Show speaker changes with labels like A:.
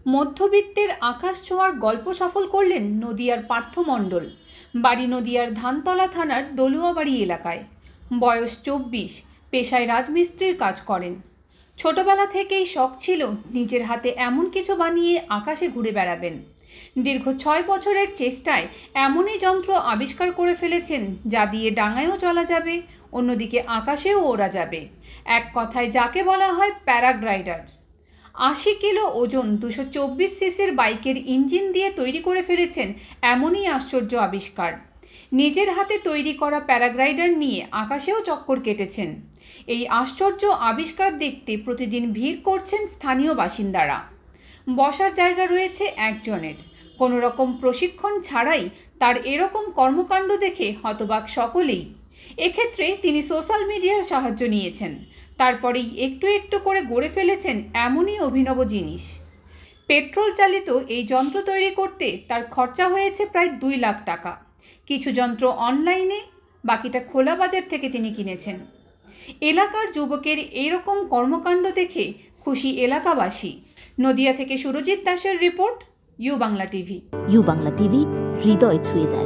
A: মধ্যবিত্তের আকাশ ছোঁয়ার গল্প সফল করলেন নদিয়ার পার্থ মণ্ডল। বাড়ি নদিয়ার ধানতলা থানার দলুয়াবাড়ি এলাকায়। বয়স 24, পেশায় রাজমিস্ত্রির কাজ করেন। ছোটবেলা থেকেই শখ ছিল নিজের হাতে এমন কিছু বানিয়ে আকাশে ঘুরে বেড়াবেন। দীর্ঘ 6 বছরের চেষ্টায় এমনই যন্ত্র আবিষ্কার করে ফেলেছেন যা দিয়ে ডাঙায়ও চলা যাবে, অন্যদিকে আকাশেও ওড়া যাবে। এক কথায় যাকে বলা হয় প্যারাগ্লাইডার। 80 কিলো ওজন 224 সিসির বাইকের ইঞ্জিন দিয়ে তৈরি করে ফেলেছেন এমনই আশ্চর্য আবিষ্কার। নিজের হাতে তৈরি করা প্যারাগ্লাইডার নিয়ে আকাশেও চক্কর কেটেছেন। এই আশ্চর্য আবিষ্কার দেখতে প্রতিদিন ভিড় করছেন স্থানীয় বাসিন্দারা। বসার জায়গা রয়েছে একজনের। কোনো রকম প্রশিক্ষণ ছাড়াই তার এরকম কর্মকাণ্ড দেখে হতবাক সকলেই। এক্ষেত্রে তিনি সোশ্যাল মিডিয়ার সাহায্য নিয়েছেন। তারপরেই একটু একটু করে গড়ে ফেলেছেন এমনই অভিনব জিনিস। পেট্রোল চালিত এই যন্ত্র তৈরি করতে তার খরচা হয়েছে প্রায় 2 লাখ টাকা। কিছু যন্ত্র অনলাইনে, বাকিটা খোলা বাজার থেকে তিনি কিনেছেন। এলাকার যুবকের এইরকম কর্মকাণ্ড দেখে খুশি এলাকাবাসী। নদিয়া থেকে সুরজিৎ দাসের report, U Bangla TV.
B: U Bangla TV, হৃদয় ছুঁয়ে যায়।